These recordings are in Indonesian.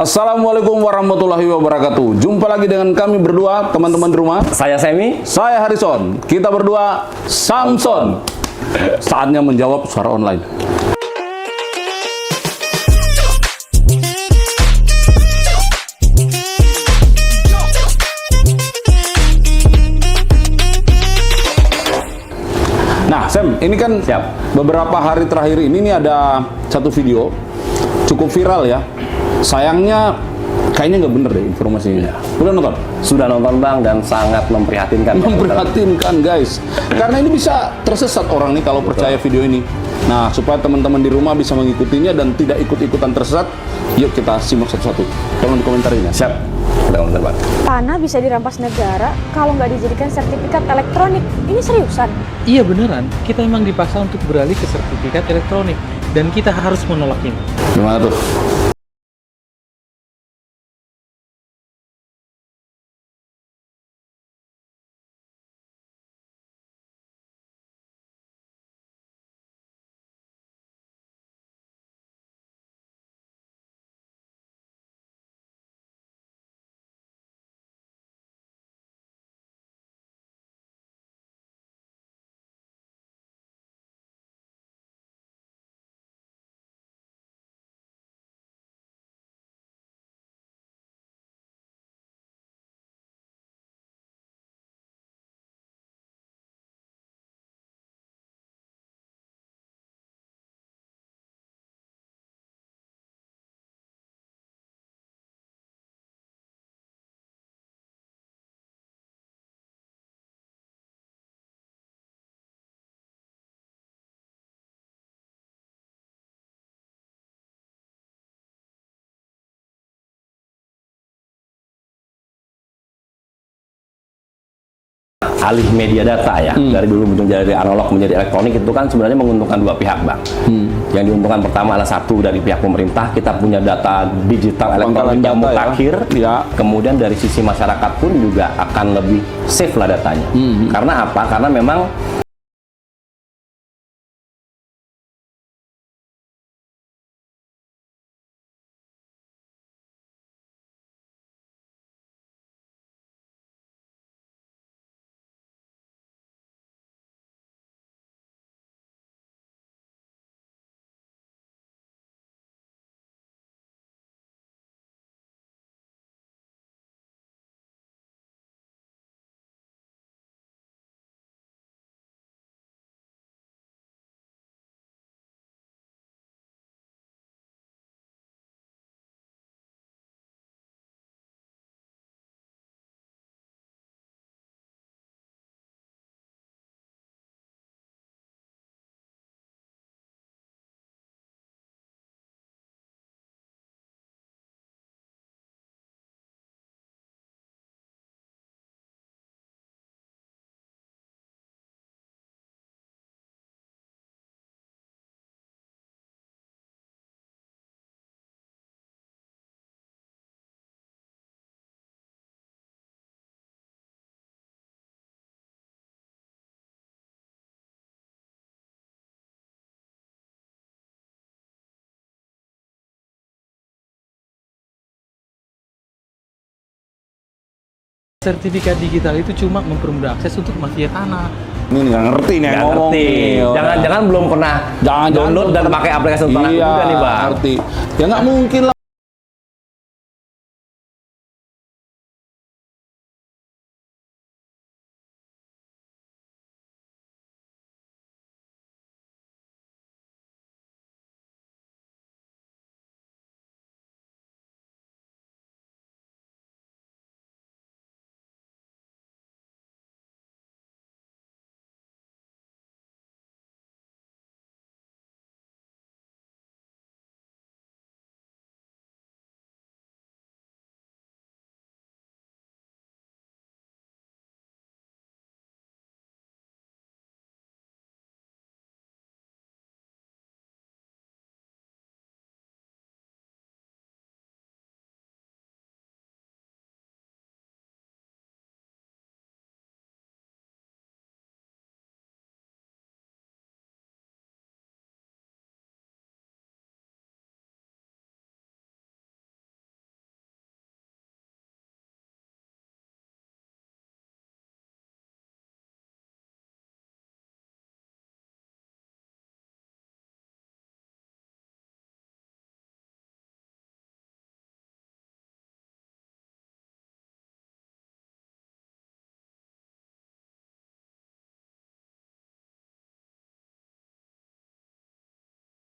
Assalamualaikum warahmatullahi wabarakatuh. Jumpa lagi dengan kami berdua, teman-teman di rumah. Saya Semi. Saya Harrison. Kita berdua Samson. Saatnya menjawab suara online. Nah, Sam, ini kan beberapa hari terakhir ini nih ada satu video cukup viral ya. Sayangnya kayaknya nggak bener deh informasinya. Udah nonton? Sudah nonton Bang dan sangat memprihatinkan. Memprihatinkan guys. Karena ini bisa tersesat orang nih kalau percaya video ini. Nah, supaya teman-teman di rumah bisa mengikutinya dan tidak ikut-ikutan tersesat, yuk kita simak satu-satu. Tolong dikomentarin ya. Siap. Udah nonton Bang. Tanah bisa dirampas negara kalau nggak dijadikan sertifikat elektronik. Ini seriusan? Iya beneran, kita emang dipaksa untuk beralih ke sertifikat elektronik dan kita harus menolak ini. Gimana tuh? Alih media data ya, dari dulu menjadi analog menjadi elektronik itu kan sebenarnya menguntungkan dua pihak Bang. Yang diuntungkan pertama adalah satu dari pihak pemerintah, kita punya data digital elektronik yang mutakhir. Ya. Kemudian dari sisi masyarakat pun juga akan lebih safe lah datanya. Karena apa? Karena memang Sertifikat digital itu cuma mempermudah akses untuk mafia tanah. Ini nggak ngerti nih yang ngomong. Jangan-jangan belum pernah download dan pakai aplikasi tanah iya, juga nih Bang. Ngerti. Ya nggak mungkin lah.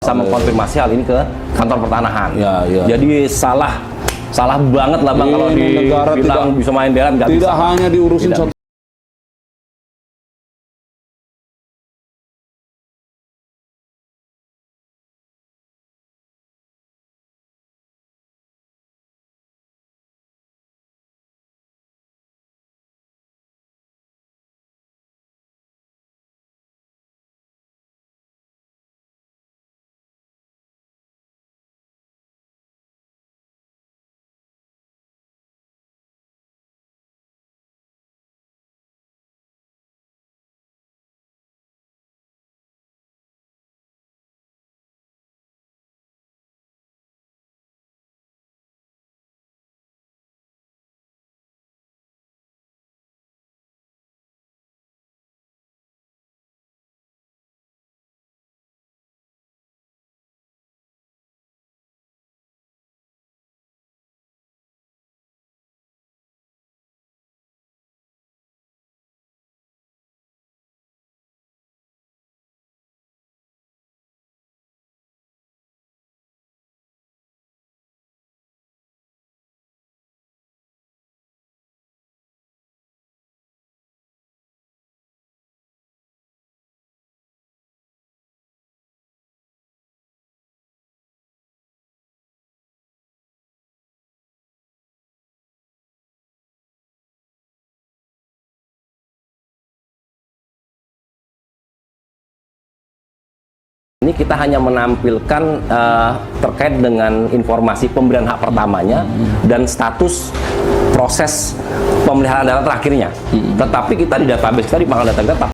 Saya mengkonfirmasi hal ini ke kantor pertanahan. Ya, ya. Jadi salah banget lah Bang kalau Ini negara dibilang tidak- bisa main dalam, nggak Tidak bisa. hanya diurusin Tidak satu. Ini kita hanya menampilkan terkait dengan informasi pemberian hak pertamanya dan status proses pemeliharaan data terakhirnya. Tetapi kita di database kita di pangkal data kita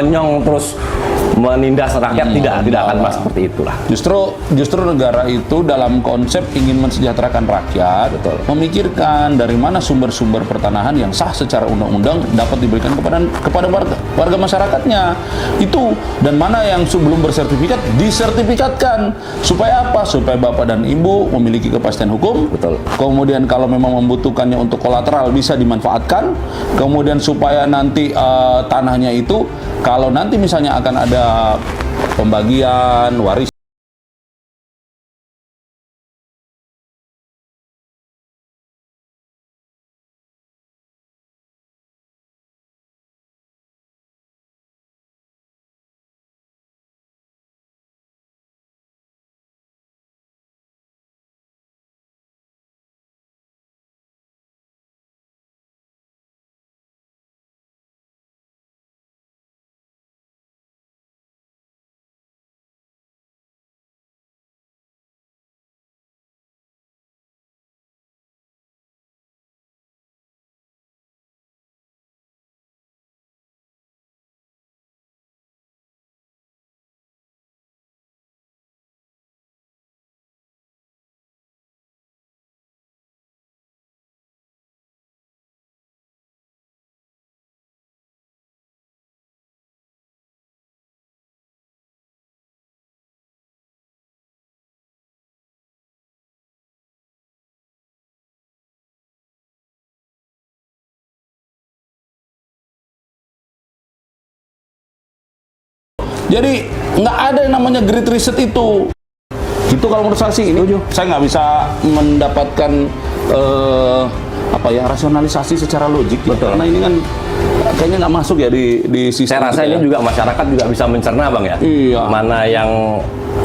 menyong terus menindas rakyat, tidak akan mas seperti itulah. Justru negara itu dalam konsep ingin mensejahterakan rakyat, memikirkan dari mana sumber-sumber pertanahan yang sah secara undang-undang dapat diberikan kepada warga masyarakatnya itu, dan mana yang sebelum bersertifikat disertifikatkan. Supaya apa? Supaya bapak dan ibu memiliki kepastian hukum. Betul. Kemudian kalau memang membutuhkannya untuk kolateral bisa dimanfaatkan. Kemudian supaya nanti tanahnya itu kalau nanti misalnya akan ada pembagian waris Jadi nggak ada yang namanya grid reset itu. Itu kalau menurut saya sih ini saya nggak bisa mendapatkan rasionalisasi secara logik. Betul. Karena ini kan kayaknya nggak masuk ya di sistem. Saya rasa kita ini ya. juga masyarakat juga bisa mencerna Bang ya. Iya. Mana yang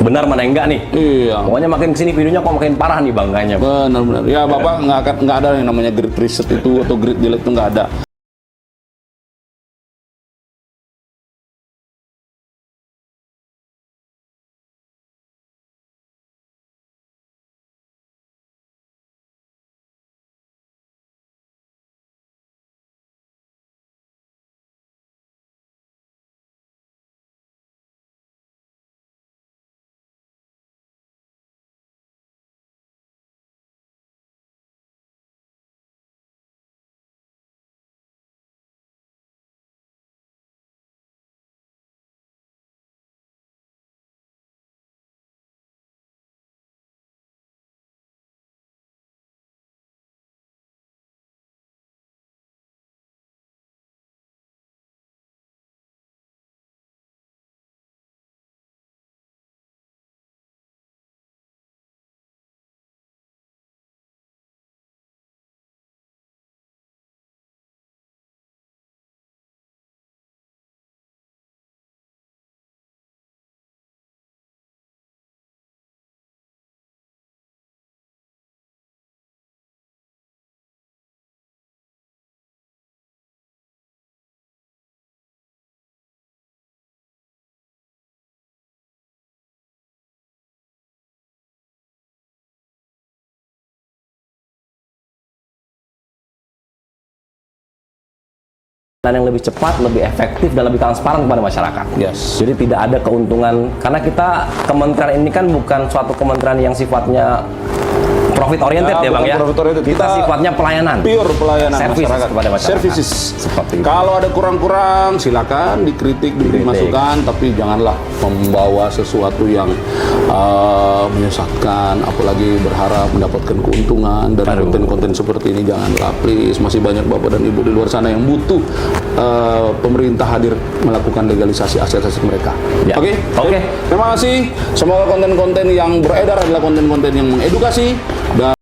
benar mana yang enggak nih. Iya. Pokoknya makin kesini videonya kok makin parah nih Bang kayaknya. Benar-benar. Ya Bapak nggak ada yang namanya grid riset itu atau grid jelek itu nggak ada. Dan yang lebih cepat, lebih efektif, dan lebih transparan kepada masyarakat. Yes. Jadi tidak ada keuntungan, karena kita kementerian ini kan bukan suatu kementerian yang sifatnya profit oriented ya Bang bukan ya. profit oriented. Kita sifatnya pelayanan. Pure pelayanan Service masyarakat. kepada masyarakat. Services. Seperti itu. Kalau ada kurang-kurang silakan dikritik, diberi masukan, tapi janganlah membawa sesuatu yang menyesatkan, apalagi berharap mendapatkan keuntungan dari konten-konten seperti ini. Janganlah, please. Masih banyak Bapak dan Ibu di luar sana yang butuh pemerintah hadir melakukan legalisasi aset-aset mereka. Ya. Oke? Oke. Terima kasih. Semoga konten-konten yang beredar adalah konten-konten yang mengedukasi dan